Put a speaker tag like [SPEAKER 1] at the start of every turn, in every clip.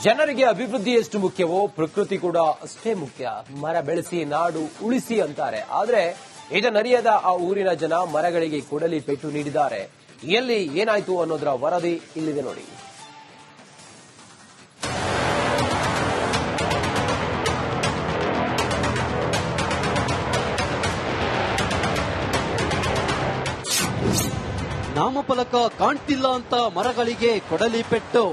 [SPEAKER 1] ಜನರಿಗೆ ಅಭಿವೃದ್ಧಿ ಎಷ್ಟು ಮುಖ್ಯವೋ ಪ್ರಕೃತಿ ಕೂಡ ಅಷ್ಟೇ ಮುಖ್ಯ. ಮರ ಬೆಳೆಸಿ ನಾಡು ಉಳಿಸಿ ಅಂತಾರೆ. ಆದ್ರೆ ಇದನ್ನರಿಯದ ಆ ಊರಿನ ಜನ ಮರಗಳಿಗೆ ಕೊಡಲಿ ಪೆಟ್ಟು ನೀಡಿದ್ದಾರೆ. ಎಲ್ಲಿ ಏನಾಯ್ತು ಅನ್ನೋದರ ವರದಿ ಇಲ್ಲಿದೆ ನೋಡಿ.
[SPEAKER 2] ನಾಮಫಲಕ ಕಾಣ್ತಿಲ್ಲ ಅಂತ ಮರಗಳಿಗೆ ಕೊಡಲಿ ಪೆಟ್ಟು.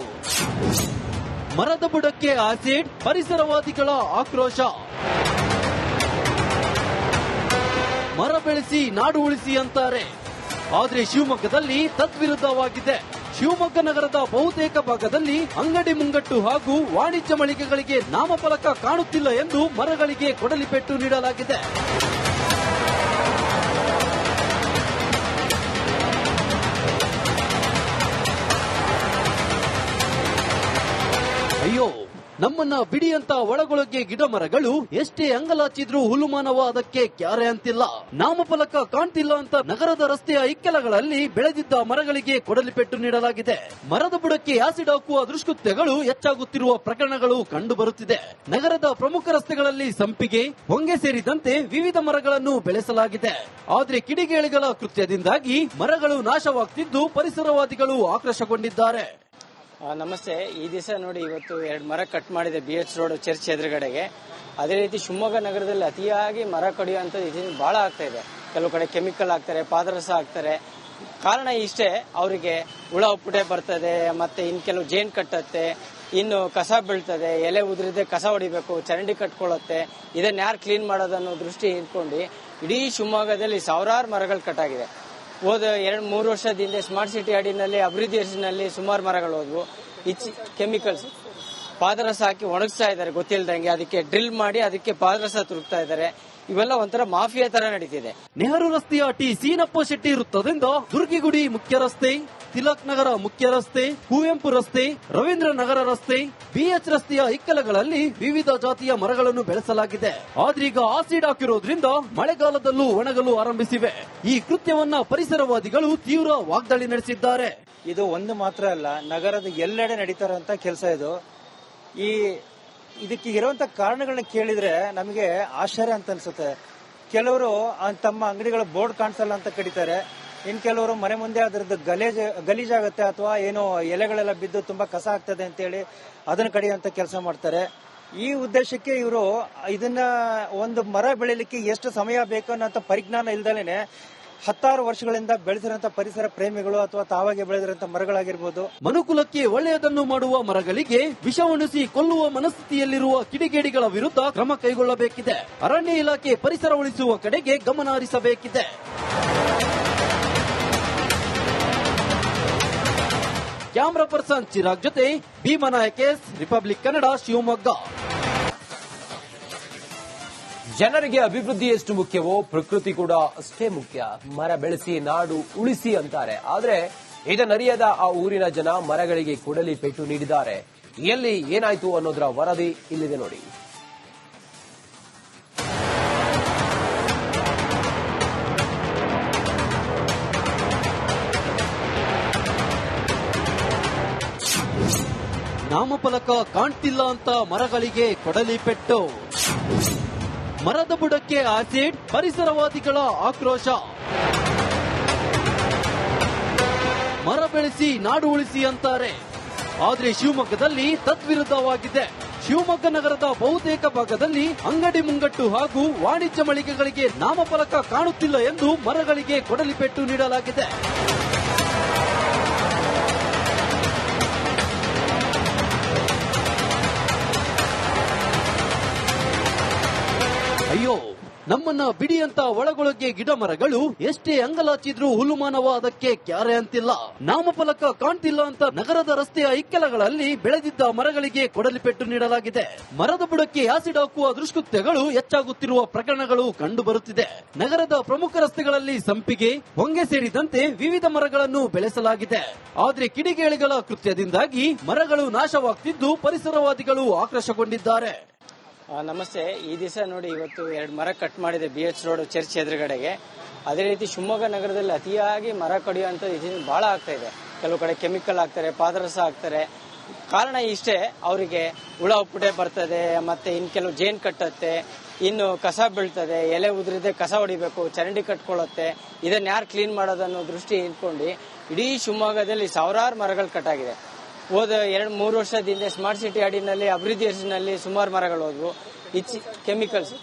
[SPEAKER 2] ಮರದ ಬುಡಕ್ಕೆ ಆಸಿಡ್, ಪರಿಸರವಾದಿಗಳ ಆಕ್ರೋಶ. ಮರ ಬೆಳೆಸಿ ನಾಡು ಉಳಿಸಿ ಅಂತಾರೆ. ಆದ್ರೆ ಶಿವಮೊಗ್ಗದಲ್ಲಿ ತದ್ವಿರುದ್ಧವಾಗಿದೆ. ಶಿವಮೊಗ್ಗ ನಗರದ ಬಹುತೇಕ ಭಾಗದಲ್ಲಿ ಅಂಗಡಿ ಮುಂಗಟ್ಟು ಹಾಗೂ ವಾಣಿಜ್ಯ ಮಳಿಗೆಗಳಿಗೆ ನಾಮಫಲಕ ಕಾಣುತ್ತಿಲ್ಲ ಎಂದು ಮರಗಳಿಗೆ ಕೊಡಲಿ ಪೆಟ್ಟು ನೀಡಲಾಗಿದೆ. ಅಯ್ಯೋ, ನಮ್ಮನ್ನ ಬಿಡಿ ಅಂತ ಒಳಗೊಳಗೆ ಗಿಡ ಮರಗಳು ಎಷ್ಟೇ ಅಂಗಲಾಚಿದ್ರೂ ಹುಲ್ಲುಮಾನವ ಅದಕ್ಕೆ ಕ್ಯಾರೆ ಅಂತಿಲ್ಲ. ನಾಮಫಲಕ ಕಾಣ್ತಿಲ್ಲ ಅಂತ ನಗರದ ರಸ್ತೆಯ ಇಕ್ಕೆಲಗಳಲ್ಲಿ ಬೆಳೆದಿದ್ದ ಮರಗಳಿಗೆ ಕೊಡಲಿ ಪೆಟ್ಟು ನೀಡಲಾಗಿದೆ. ಮರದ ಬುಡಕ್ಕೆ ಆಸಿಡ್ ಹಾಕುವ ದುಷ್ಕೃತ್ಯಗಳು ಹೆಚ್ಚಾಗುತ್ತಿರುವ ಪ್ರಕರಣಗಳು ಕಂಡು ಬರುತ್ತಿದೆ. ನಗರದ ಪ್ರಮುಖ ರಸ್ತೆಗಳಲ್ಲಿ ಸಂಪಿಗೆ, ಹೊಂಗೆ ಸೇರಿದಂತೆ ವಿವಿಧ ಮರಗಳನ್ನು ಬೆಳೆಸಲಾಗಿದೆ. ಆದ್ರೆ ಕಿಡಿಗೇಡಿಗಳ ಕೃತ್ಯದಿಂದಾಗಿ ಮರಗಳು ನಾಶವಾಗ್ತಿದ್ದು ಪರಿಸರವಾದಿಗಳು ಆಕ್ರೋಶಗೊಂಡಿದ್ದಾರೆ.
[SPEAKER 3] ನಮಸ್ತೆ. ಈ ದಿವಸ ನೋಡಿ, ಇವತ್ತು 2 ಮರ ಕಟ್ ಮಾಡಿದೆ BH ರೋಡ್ ಚರ್ಚ್ ಎದುರುಗಡೆಗೆ. ಅದೇ ರೀತಿ ಶಿವಮೊಗ್ಗ ನಗರದಲ್ಲಿ ಅತಿಯಾಗಿ ಮರ ಕಡಿಯುವಂಥದ್ದು ಇದರಿಂದ ಬಹಳ ಆಗ್ತಾ ಇದೆ. ಕೆಲವು ಕಡೆ ಕೆಮಿಕಲ್ ಹಾಕ್ತಾರೆ, ಪಾದರಸ ಹಾಕ್ತಾರೆ. ಕಾರಣ ಇಷ್ಟೇ, ಅವರಿಗೆ ಹುಳ ಉಪ್ಪುಟೆ ಬರ್ತದೆ, ಮತ್ತೆ ಇನ್ನು ಕೆಲವು ಜೇನ್ ಕಟ್ಟತ್ತೆ, ಇನ್ನು ಕಸ ಬೀಳ್ತದೆ, ಎಲೆ ಉದುರಿದೆ ಕಸ ಹೊಡಿಬೇಕು, ಚರಂಡಿ ಕಟ್ಕೊಳ್ಳುತ್ತೆ. ಇದನ್ನ ಯಾರು ಕ್ಲೀನ್ ಮಾಡೋದನ್ನೋ ದೃಷ್ಟಿ ಇಟ್ಕೊಂಡು ಇಡೀ ಶಿವಮೊಗ್ಗದಲ್ಲಿ ಸಾವಿರಾರು ಮರಗಳು ಕಟ್ಟಾಗಿದೆ. ಹೋದ 2-3 ವರ್ಷದ ಹಿಂದೆ ಸ್ಮಾರ್ಟ್ ಸಿಟಿ ಅಡಿನಲ್ಲಿ ಅಭಿವೃದ್ಧಿ ಹೆಸರಿನಲ್ಲಿ ಸುಮಾರು ಮರಗಳು ಹೋದ್ವು. ಕೆಮಿಕಲ್ಸ್ ಪಾದರಸ ಹಾಕಿ ಒಣಗಿಸ್ತಾ ಇದ್ದಾರೆ ಗೊತ್ತಿಲ್ಲದಂಗೆ. ಅದಕ್ಕೆ ಡ್ರಿಲ್ ಮಾಡಿ ಅದಕ್ಕೆ ಪಾದರಸ ತುರುಕ್ತಾ ಇದ್ದಾರೆ. ಇವೆಲ್ಲ ಒಂಥರ ಮಾಫಿಯಾ ತರ ನಡೀತಿದೆ.
[SPEAKER 2] ನೆಹರು ರಸ್ತೆಯ ಟಿ ಸೀನಪ್ಪ ಶೆಟ್ಟಿ ವೃತ್ತದಿಂದ ದುರ್ಗಿಗುಡಿ ಮುಖ್ಯ ರಸ್ತೆ, ತಿಲಕ್ ನಗರ ಮುಖ್ಯ ರಸ್ತೆ, ಕುವೆಂಪು ರಸ್ತೆ, ರವೀಂದ್ರ ನಗರ ರಸ್ತೆ, BH ರಸ್ತೆಯ ಇಕ್ಕೆಲಗಳಲ್ಲಿ ವಿವಿಧ ಜಾತಿಯ ಮರಗಳನ್ನು ಬೆಳೆಸಲಾಗಿದೆ. ಆದ್ರೀಗ ಆಸಿಡ್ ಹಾಕಿರೋದ್ರಿಂದ ಮಳೆಗಾಲದಲ್ಲೂ ಒಣಗಲು ಆರಂಭಿಸಿವೆ. ಈ ಕೃತ್ಯವನ್ನ ಪರಿಸರವಾದಿಗಳು ತೀವ್ರ ವಾಗ್ದಾಳಿ ನಡೆಸಿದ್ದಾರೆ.
[SPEAKER 4] ಇದು ಒಂದು ಮಾತ್ರ ಅಲ್ಲ, ನಗರದ ಎಲ್ಲೆಡೆ ನಡೀತಾರಂತ ಕೆಲಸ ಇದು. ಇದಕ್ಕೆ ಇರುವಂತ ಕಾರಣಗಳನ್ನ ಕೇಳಿದ್ರೆ ನಮಗೆ ಆಶ್ಚರ್ಯ ಅಂತ ಅನ್ಸುತ್ತೆ. ಕೆಲವರು ತಮ್ಮ ಅಂಗಡಿಗಳ ಬೋರ್ಡ್ ಕಾಣಿಸಲ್ಲ ಅಂತ ಕಡಿತಾರೆ. ಇನ್ ಕೆಲವರು ಮನೆ ಮುಂದೆ ಅದರದ್ದು ಗಲೀಜಾಗುತ್ತೆ ಅಥವಾ ಏನೋ ಎಲೆಗಳೆಲ್ಲ ಬಿದ್ದು ತುಂಬಾ ಕಸ ಆಗ್ತದೆ ಅಂತೇಳಿ ಅದನ್ನ ಕಡಿಯುವಂತ ಕೆಲಸ ಮಾಡ್ತಾರೆ. ಈ ಉದ್ದೇಶಕ್ಕೆ ಇವರು ಇದನ್ನ ಒಂದು ಮರ ಬೆಳಿಲಿಕ್ಕೆ ಎಷ್ಟು ಸಮಯ ಬೇಕು ಅನ್ನೋ ಪರಿಜ್ಞಾನ ಇಲ್ದಲೇನೆ 10 ವರ್ಷಗಳಿಂದ ಬೆಳೆದಿರಂತ ಪರಿಸರ ಪ್ರೇಮಿಗಳು ಅಥವಾ ತಾವಾಗೆ ಬೆಳೆದಿರಂತ ಮರಗಳಾಗಿರ್ಬೋದು.
[SPEAKER 2] ಮನುಕುಲಕ್ಕೆ ಒಳ್ಳೆಯದನ್ನು ಮಾಡುವ ಮರಗಳಿಗೆ ವಿಷ ಉಣಿಸಿ ಕೊಲ್ಲುವ ಮನಸ್ಥಿತಿಯಲ್ಲಿರುವ ಕಿಡಿಗೇಡಿಗಳ ವಿರುದ್ಧ ಕ್ರಮ ಕೈಗೊಳ್ಳಬೇಕಿದೆ. ಅರಣ್ಯ ಇಲಾಖೆ ಪರಿಸರ ಉಳಿಸುವ ಕಡೆಗೆ ಗಮನ ಹರಿಸಬೇಕಿದೆ. ಕ್ಯಾಮರಾ ಪರ್ಸನ್ ಚಿರಾಗ್ ಜೊತೆ ಭೀಮನಾಯಕ್, ರಿಪಬ್ಲಿಕ್ ಕನ್ನಡ, ಶಿವಮೊಗ್ಗ.
[SPEAKER 1] ಜನರಿಗೆ ಅಭಿವೃದ್ಧಿ ಎಷ್ಟು ಮುಖ್ಯವೋ ಪ್ರಕೃತಿ ಕೂಡ ಅಷ್ಟೇ ಮುಖ್ಯ. ಮರ ಬೆಳೆಸಿ ನಾಡು ಉಳಿಸಿ ಅಂತಾರೆ. ಆದ್ರೆ ಇದನ್ನರಿಯದ ಆ ಊರಿನ ಜನ ಮರಗಳಿಗೆ ಕೊಡಲಿ ಪೆಟ್ಟು ನೀಡಿದ್ದಾರೆ. ಎಲ್ಲಿ ಏನಾಯ್ತು ಅನ್ನೋದರ ವರದಿ ಇಲ್ಲಿದೆ ನೋಡಿ.
[SPEAKER 2] ನಾಮಫಲಕ ಕಾಣ್ತಿಲ್ಲ ಅಂತ ಮರಗಳಿಗೆ ಕೊಡಲಿ ಪೆಟ್ಟು. ಮರದ ಬುಡಕ್ಕೆ ಆಸಿಡ್, ಪರಿಸರವಾದಿಗಳ ಆಕ್ರೋಶ. ಮರ ಬೆಳೆಸಿ ನಾಡು ಉಳಿಸಿ ಅಂತಾರೆ. ಆದ್ರೆ ಶಿವಮೊಗ್ಗದಲ್ಲಿ ತದ್ವಿರುದ್ಧವಾಗಿದೆ. ಶಿವಮೊಗ್ಗ ನಗರದ ಬಹುತೇಕ ಭಾಗದಲ್ಲಿ ಅಂಗಡಿ ಮುಂಗಟ್ಟು ಹಾಗೂ ವಾಣಿಜ್ಯ ಮಳಿಗೆಗಳಿಗೆ ನಾಮಫಲಕ ಕಾಣುತ್ತಿಲ್ಲ ಎಂದು ಮರಗಳಿಗೆ ಕೊಡಲಿ ಪೆಟ್ಟು ನೀಡಲಾಗಿದೆ. ಅಯ್ಯೋ, ನಮ್ಮನ್ನ ಬಿಡಿ ಅಂತ ಒಳಗೊಳಗೆ ಗಿಡ ಮರಗಳು ಎಷ್ಟೇ ಅಂಗಲಾಚಿದ್ರೂ ಹುಲ್ಲುಮಾನವ ಅದಕ್ಕೆ ಕ್ಯಾರೆ ಅಂತಿಲ್ಲ. ನಾಮಫಲಕ ಕಾಣ್ತಿಲ್ಲ ಅಂತ ನಗರದ ರಸ್ತೆಯ ಇಕ್ಕೆಲಗಳಲ್ಲಿ ಬೆಳೆದಿದ್ದ ಮರಗಳಿಗೆ ಕೊಡಲಿ ಪೆಟ್ಟು ನೀಡಲಾಗಿದೆ. ಮರದ ಬುಡಕ್ಕೆ ಆಸಿಡ್ ಹಾಕುವ ದುಷ್ಕೃತ್ಯಗಳು ಹೆಚ್ಚಾಗುತ್ತಿರುವ ಪ್ರಕರಣಗಳು ಕಂಡು ಬರುತ್ತಿದೆ. ನಗರದ ಪ್ರಮುಖ ರಸ್ತೆಗಳಲ್ಲಿ ಸಂಪಿಗೆ, ಹೊಂಗೆ ಸೇರಿದಂತೆ ವಿವಿಧ ಮರಗಳನ್ನು ಬೆಳೆಸಲಾಗಿದೆ. ಆದ್ರೆ ಕಿಡಿಗೇಡಿಗಳ ಕೃತ್ಯದಿಂದಾಗಿ ಮರಗಳು ನಾಶವಾಗ್ತಿದ್ದು ಪರಿಸರವಾದಿಗಳು ಆಕ್ರೋಶಗೊಂಡಿದ್ದಾರೆ.
[SPEAKER 3] ನಮಸ್ತೆ. ಈ ದಿವಸ ನೋಡಿ, ಇವತ್ತು 2 ಮರ ಕಟ್ ಮಾಡಿದೆ BH ರೋಡ್ ಚರ್ಚ್ ಎದುರುಗಡೆಗೆ. ಅದೇ ರೀತಿ ಶಿವಮೊಗ್ಗ ನಗರದಲ್ಲಿ ಅತಿಯಾಗಿ ಮರ ಕಡಿಯುವಂಥದ್ದು ಇದರಿಂದ ಬಹಳ ಆಗ್ತಾ ಇದೆ. ಕೆಲವು ಕಡೆ ಕೆಮಿಕಲ್ ಹಾಕ್ತಾರೆ, ಪಾದರಸ ಹಾಕ್ತಾರೆ. ಕಾರಣ ಇಷ್ಟೇ, ಅವರಿಗೆ ಹುಳ ಉಪ್ಪುಟೆ ಬರ್ತದೆ, ಮತ್ತೆ ಇನ್ ಕೆಲವು ಜೇನ್ ಕಟ್ಟತ್ತೆ, ಇನ್ನು ಕಸ ಬೀಳ್ತದೆ, ಎಲೆ ಉದುರಿದೆ ಕಸ ಹೊಡಿಬೇಕು, ಚರಂಡಿ ಕಟ್ಕೊಳ್ಳುತ್ತೆ, ಇದನ್ನ ಯಾರು ಕ್ಲೀನ್ ಮಾಡೋದನ್ನೋ ದೃಷ್ಟಿ ಇಟ್ಕೊಂಡು ಇಡೀ ಶಿವಮೊಗ್ಗದಲ್ಲಿ ಸಾವಿರಾರು ಮರಗಳು ಕಟ್ಟಾಗಿದೆ. ಹೋದ 2-3 ವರ್ಷದ ಹಿಂದೆ ಸ್ಮಾರ್ಟ್ ಸಿಟಿ ಅಡಿನಲ್ಲಿ ಅಭಿವೃದ್ಧಿ ಹೆಸರಿನಲ್ಲಿ ಸುಮಾರು ಮರಗಳು ಹೋದ್ವು. ಕೆಮಿಕಲ್ಸ್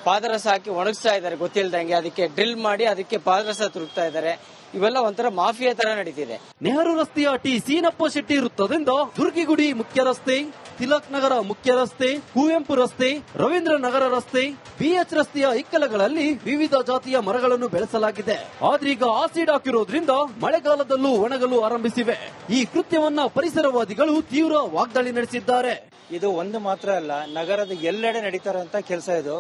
[SPEAKER 3] ಪಾದರಸ ಹಾಕಿ ಒಣಗಿಸ್ತಾ ಇದ್ದಾರೆ ಗೊತ್ತಿಲ್ಲದಂಗೆ, ಅದಕ್ಕೆ ಡ್ರಿಲ್ ಮಾಡಿ ಅದಕ್ಕೆ ಪಾದರಸ ತುರುಕ್ತಾ ಇದ್ದಾರೆ. ಇವೆಲ್ಲ ಒಂಥರ ಮಾಫಿಯಾ ತರ ನಡೀತಿದೆ.
[SPEAKER 2] ನೆಹರು ರಸ್ತೆಯ ಟಿ ಸೀನಪ್ಪ ಶೆಟ್ಟಿ ವೃತ್ತದಿಂದ ದುರ್ಗಿಗುಡಿ ಮುಖ್ಯ ರಸ್ತೆ, ತಿಲಕ್ ನಗರ ಮುಖ್ಯ ರಸ್ತೆ, ಕುವೆಂಪು ರಸ್ತೆ, ರವೀಂದ್ರ ನಗರ ರಸ್ತೆ, ಬಿಎಚ್ ರಸ್ತೆಯ ಇಕ್ಕೆಲಗಳಲ್ಲಿ ವಿವಿಧ ಜಾತಿಯ ಮರಗಳನ್ನು ಬೆಳೆಸಲಾಗಿದೆ. ಆದ್ರೀಗ ಆಸಿಡ್ ಹಾಕಿರೋದ್ರಿಂದ ಮಳೆಗಾಲದಲ್ಲೂ ಒಣಗಲು ಆರಂಭಿಸಿವೆ. ಈ ಕೃತ್ಯವನ್ನ ಪರಿಸರವಾದಿಗಳು ತೀವ್ರ ವಾಗ್ದಾಳಿ ನಡೆಸಿದ್ದಾರೆ.
[SPEAKER 4] ಇದು ಒಂದು ಮಾತ್ರ ಅಲ್ಲ, ನಗರದ ಎಲ್ಲೆಡೆ ನಡೀತಾರಂತ ಕೆಲಸ ಇದು.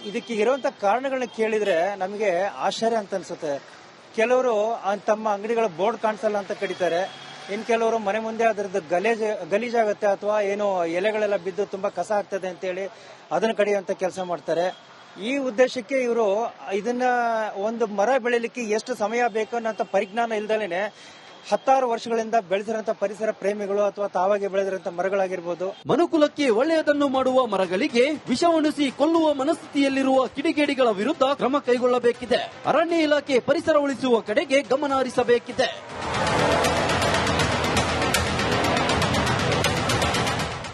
[SPEAKER 4] ಇದಕ್ಕೆ ಇರುವಂತ ಕಾರಣಗಳನ್ನ ಕೇಳಿದ್ರೆ ನಮಗೆ ಆಶ್ಚರ್ಯ ಅಂತ ಅನ್ಸುತ್ತೆ. ಕೆಲವರು ತಮ್ಮ ಅಂಗಡಿಗಳ ಬೋರ್ಡ್ ಕಾಣಿಸಲ್ಲ ಅಂತ ಕಡಿತಾರೆ, ಇನ್ ಕೆಲವರು ಮನೆ ಮುಂದೆ ಅದರದ್ದು ಗಲೀಜಾಗತ್ತೆ ಅಥವಾ ಏನೋ ಎಲೆಗಳೆಲ್ಲ ಬಿದ್ದು ತುಂಬಾ ಕಸ ಆಗ್ತದೆ ಅಂತೇಳಿ ಅದನ್ನ ಕಡಿಯುವಂತ ಕೆಲಸ ಮಾಡ್ತಾರೆ. ಈ ಉದ್ದೇಶಕ್ಕೆ ಇವರು ಇದನ್ನ ಒಂದು ಮರ ಬೆಳಿಲಿಕ್ಕೆ ಎಷ್ಟು ಸಮಯ ಬೇಕು ಅನ್ನೋ ಪರಿಜ್ಞಾನ ಇಲ್ದಲೇನೆ 10 ವರ್ಷಗಳಿಂದ ಬೆಳೆದಿರಂತ ಪರಿಸರ ಪ್ರೇಮಿಗಳು ಅಥವಾ ತಾವಾಗಿ ಬೆಳೆದಿರಂತ ಮರಗಳಾಗಿರ್ಬೋದು.
[SPEAKER 2] ಮನುಕುಲಕ್ಕೆ ಒಳ್ಳೆಯದನ್ನು ಮಾಡುವ ಮರಗಳಿಗೆ ವಿಷ ಉಣಿಸಿ ಕೊಲ್ಲುವ ಮನಸ್ಥಿತಿಯಲ್ಲಿರುವ ಕಿಡಿಗೇಡಿಗಳ ವಿರುದ್ಧ ಕ್ರಮ ಕೈಗೊಳ್ಳಬೇಕಿದೆ. ಅರಣ್ಯ ಇಲಾಖೆ ಪರಿಸರ ಉಳಿಸುವ ಕಡೆಗೆ ಗಮನ ಹರಿಸಬೇಕಿದೆ.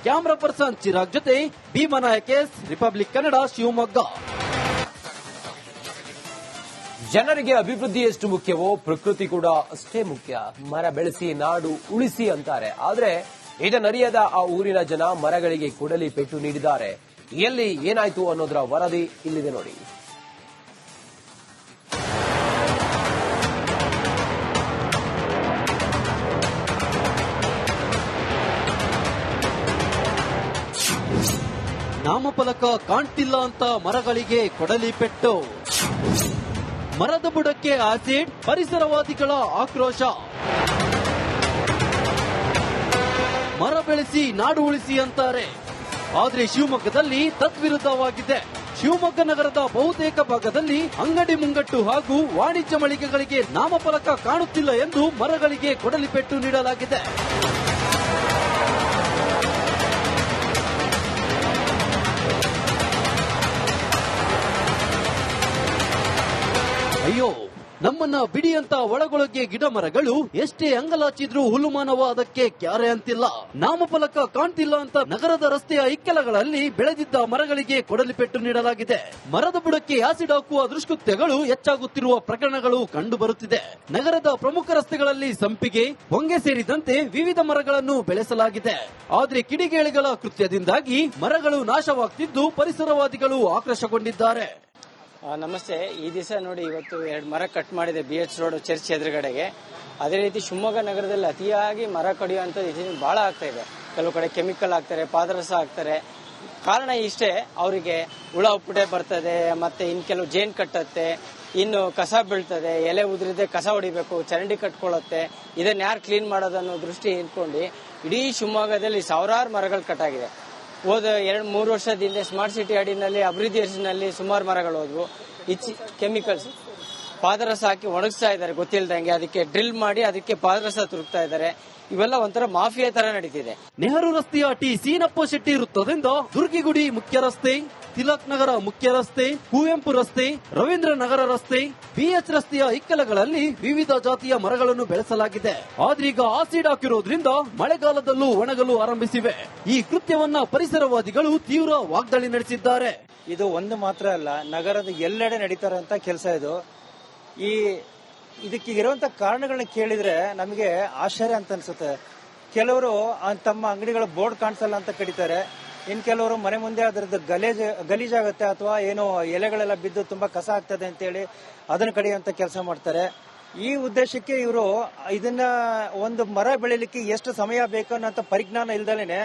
[SPEAKER 2] ಕ್ಯಾಮರಾ ಪರ್ಸನ್ ಚಿರಾಗ್ ಜೊತೆ ಭೀಮನಾಯಕ್, ರಿಪಬ್ಲಿಕ್ ಕನ್ನಡ, ಶಿವಮೊಗ್ಗ.
[SPEAKER 1] ಜನರಿಗೆ ಅಭಿವೃದ್ಧಿ ಎಷ್ಟು ಮುಖ್ಯವೋ ಪ್ರಕೃತಿ ಕೂಡ ಅಷ್ಟೇ ಮುಖ್ಯ. ಮರ ಬೆಳೆಸಿ ನಾಡು ಉಳಿಸಿ ಅಂತಾರೆ. ಆದ್ರೆ ಇದನ್ನರಿಯದ ಆ ಊರಿನ ಜನ ಮರಗಳಿಗೆ ಕೊಡಲಿ ಪೆಟ್ಟು ನೀಡಿದ್ದಾರೆ. ಎಲ್ಲಿ ಏನಾಯ್ತು ಅನ್ನೋದರ ವರದಿ ಇಲ್ಲಿದೆ ನೋಡಿ.
[SPEAKER 2] ನಾಮಫಲಕ ಕಾಣ್ತಿಲ್ಲ ಅಂತ ಮರಗಳಿಗೆ ಕೊಡಲಿ ಪೆಟ್ಟು. ಮರದ ಬುಡಕ್ಕೆ ಆಸಿಡ್, ಪರಿಸರವಾದಿಗಳ ಆಕ್ರೋಶ. ಮರ ಬೆಳೆಸಿ ನಾಡು ಉಳಿಸಿ ಅಂತಾರೆ, ಆದ್ರೆ ಶಿವಮೊಗ್ಗದಲ್ಲಿ ತದ್ವಿರುದ್ಧವಾಗಿದೆ. ಶಿವಮೊಗ್ಗ ನಗರದ ಬಹುತೇಕ ಭಾಗದಲ್ಲಿ ಅಂಗಡಿ ಮುಂಗಟ್ಟು ಹಾಗೂ ವಾಣಿಜ್ಯ ಮಳಿಗೆಗಳಿಗೆ ನಾಮಫಲಕ ಕಾಣುತ್ತಿಲ್ಲ ಎಂದು ಮರಗಳಿಗೆ ಕೊಡಲಿ ಪೆಟ್ಟು ನೀಡಲಾಗಿದೆ. ಅಯ್ಯೋ, ನಮ್ಮನ್ನ ಬಿಡಿ ಅಂತ ಒಳಗೊಳಗೆ ಗಿಡ ಮರಗಳು ಎಷ್ಟೇ ಅಂಗಲಾಚಿದ್ರೂ ಹುಲ್ಲುಮಾನವ ಅದಕ್ಕೆ ಕ್ಯಾರೆ ಅಂತಿಲ್ಲ. ನಾಮಫಲಕ ಕಾಣ್ತಿಲ್ಲ ಅಂತ ನಗರದ ರಸ್ತೆಯ ಇಕ್ಕೆಲಗಳಲ್ಲಿ ಬೆಳೆದಿದ್ದ ಮರಗಳಿಗೆ ಕೊಡಲಿ ಪೆಟ್ಟು ನೀಡಲಾಗಿದೆ. ಮರದ ಬುಡಕ್ಕೆ ಆಸಿಡ್ ಹಾಕುವ ದುಷ್ಕೃತ್ಯಗಳು ಹೆಚ್ಚಾಗುತ್ತಿರುವ ಪ್ರಕರಣಗಳು ಕಂಡು ಬರುತ್ತಿದೆ. ನಗರದ ಪ್ರಮುಖ ರಸ್ತೆಗಳಲ್ಲಿ ಸಂಪಿಗೆ, ಹೊಂಗೆ ಸೇರಿದಂತೆ ವಿವಿಧ ಮರಗಳನ್ನು ಬೆಳೆಸಲಾಗಿದೆ. ಆದ್ರೆ ಕಿಡಿಗೇಡಿಗಳ ಕೃತ್ಯದಿಂದಾಗಿ ಮರಗಳು ನಾಶವಾಗ್ತಿದ್ದು ಪರಿಸರವಾದಿಗಳು ಆಕ್ರೋಶಗೊಂಡಿದ್ದಾರೆ.
[SPEAKER 3] ನಮಸ್ತೆ. ಈ ದಿವಸ ನೋಡಿ, ಇವತ್ತು 2 ಮರ ಕಟ್ ಮಾಡಿದೆ BH ರೋಡ್ ಚರ್ಚ್ ಎದುರುಗಡೆಗೆ. ಅದೇ ರೀತಿ ಶಿವಮೊಗ್ಗ ನಗರದಲ್ಲಿ ಅತಿಯಾಗಿ ಮರ ಕಡಿಯುವಂಥದ್ದು ಇದನ್ನು ಬಹಳ ಆಗ್ತಾ ಇದೆ. ಕೆಲವು ಕಡೆ ಕೆಮಿಕಲ್ ಹಾಕ್ತಾರೆ, ಪಾದರಸ ಹಾಕ್ತಾರೆ. ಕಾರಣ ಇಷ್ಟೇ, ಅವರಿಗೆ ಹುಳ ಉಪ್ಪುಟೆ ಬರ್ತದೆ, ಮತ್ತೆ ಇನ್ ಕೆಲವು ಜೇನ್ ಕಟ್ಟತ್ತೆ, ಇನ್ನು ಕಸ ಬೀಳ್ತದೆ, ಎಲೆ ಉದುರಿದೆ ಕಸ ಹೊಡಿಬೇಕು, ಚರಂಡಿ ಕಟ್ಕೊಳ್ಳುತ್ತೆ, ಇದನ್ನ ಯಾರು ಕ್ಲೀನ್ ಮಾಡೋದನ್ನೋ ದೃಷ್ಟಿ ಇಟ್ಕೊಂಡು ಇಡೀ ಶಿವಮೊಗ್ಗದಲ್ಲಿ ಸಾವಿರಾರು ಮರಗಳು ಕಟ್ಟಾಗಿದೆ. ಹೋದ 2-3 ವರ್ಷದ ಹಿಂದೆ ಸ್ಮಾರ್ಟ್ ಸಿಟಿ ಅಡಿನಲ್ಲಿ ಅಭಿವೃದ್ಧಿ ಹೆಸರಿನಲ್ಲಿ ಸುಮಾರು ಮರಗಳು ಹೋದ್ವು. ಕೆಮಿಕಲ್ಸ್ ಪಾದರಸ ಹಾಕಿ ಒಣಗಿಸ್ತಾ ಇದ್ದಾರೆ ಗೊತ್ತಿಲ್ಲದಂಗೆ, ಅದಕ್ಕೆ ಡ್ರಿಲ್ ಮಾಡಿ ಅದಕ್ಕೆ ಪಾದರಸ ತುರುಕ್ತಾ ಇದ್ದಾರೆ. ಇವೆಲ್ಲ ಒಂಥರ ಮಾಫಿಯಾ ತರ ನಡೀತಿದೆ.
[SPEAKER 2] ನೆಹರು ರಸ್ತೆಯ ಟಿ ಸೀನಪ್ಪ ಶೆಟ್ಟಿ ವೃತ್ತದಿಂದ ದುರ್ಗಿಗುಡಿ ಮುಖ್ಯ ರಸ್ತೆ, ತಿಲಕ್ ನಗರ ಮುಖ್ಯ ರಸ್ತೆ, ಕುವೆಂಪು ರಸ್ತೆ, ರವೀಂದ್ರ ನಗರ ರಸ್ತೆ, ಬಿಎಚ್ ರಸ್ತೆಯ ಇಕ್ಕೆಲಗಳಲ್ಲಿ ವಿವಿಧ ಜಾತಿಯ ಮರಗಳನ್ನು ಬೆಳೆಸಲಾಗಿದೆ. ಆದ್ರೀಗ ಆಸಿಡ್ ಹಾಕಿರೋದ್ರಿಂದ ಮಳೆಗಾಲದಲ್ಲೂ ಒಣಗಲು ಆರಂಭಿಸಿವೆ. ಈ ಕೃತ್ಯವನ್ನ ಪರಿಸರವಾದಿಗಳು ತೀವ್ರ ವಾಗ್ದಾಳಿ ನಡೆಸಿದ್ದಾರೆ.
[SPEAKER 4] ಇದು ಒಂದು ಮಾತ್ರ ಅಲ್ಲ, ನಗರದ ಎಲ್ಲೆಡೆ ನಡೀತಾರಂತ ಕೆಲಸ ಇದು. ಇದಕ್ಕೆ ಇರುವಂತ ಕಾರಣಗಳನ್ನ ಕೇಳಿದ್ರೆ ನಮಗೆ ಆಶ್ಚರ್ಯ ಅಂತ ಅನ್ಸುತ್ತೆ. ಕೆಲವರು ತಮ್ಮ ಅಂಗಡಿಗಳ ಬೋರ್ಡ್ ಕಾಣಿಸಲ್ಲ ಅಂತ ಕಡಿತಾರೆ, ಇನ್ ಕೆಲವರು ಮನೆ ಮುಂದೆ ಅದರದ್ದು ಗಲೀಜಾಗತ್ತೆ ಅಥವಾ ಏನೋ ಎಲೆಗಳೆಲ್ಲ ಬಿದ್ದು ತುಂಬಾ ಕಸ ಆಗ್ತದೆ ಅಂತೇಳಿ ಅದನ್ನ ಕಡಿಯುವಂತ ಕೆಲಸ ಮಾಡ್ತಾರೆ. ಈ ಉದ್ದೇಶಕ್ಕೆ ಇವರು ಇದನ್ನ ಒಂದು ಮರ ಬೆಳಿಲಿಕ್ಕೆ ಎಷ್ಟು ಸಮಯ ಬೇಕು ಅನ್ನೋ ಪರಿಜ್ಞಾನ ಇಲ್ದಲೇನೆ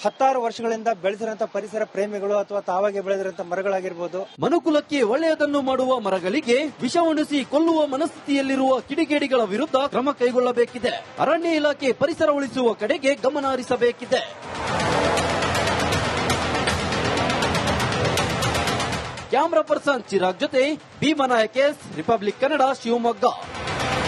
[SPEAKER 4] 10 ವರ್ಷಗಳಿಂದ ಬೆಳೆದಿರಂತ ಪರಿಸರ ಪ್ರೇಮಿಗಳು ಅಥವಾ ತಾವಾಗಿ ಬೆಳೆದಿರಂತ ಮರಗಳಾಗಿರ್ಬೋದು.
[SPEAKER 2] ಮನುಕುಲಕ್ಕೆ ಒಳ್ಳೆಯದನ್ನು ಮಾಡುವ ಮರಗಳಿಗೆ ವಿಷ ಉಣಿಸಿ ಕೊಲ್ಲುವ ಮನಸ್ಥಿತಿಯಲ್ಲಿರುವ ಕಿಡಿಗೇಡಿಗಳ ವಿರುದ್ಧ ಕ್ರಮ ಕೈಗೊಳ್ಳಬೇಕಿದೆ. ಅರಣ್ಯ ಇಲಾಖೆ ಪರಿಸರ ಉಳಿಸುವ ಕಡೆಗೆ ಗಮನ ಹರಿಸಬೇಕಿದೆ. ಕ್ಯಾಮರಾ ಪರ್ಸನ್ ಚಿರಾಗ್ ಜೊತೆ ಭೀಮನಾಯಕ್, ರಿಪಬ್ಲಿಕ್ ಕನ್ನಡ, ಶಿವಮೊಗ್ಗ.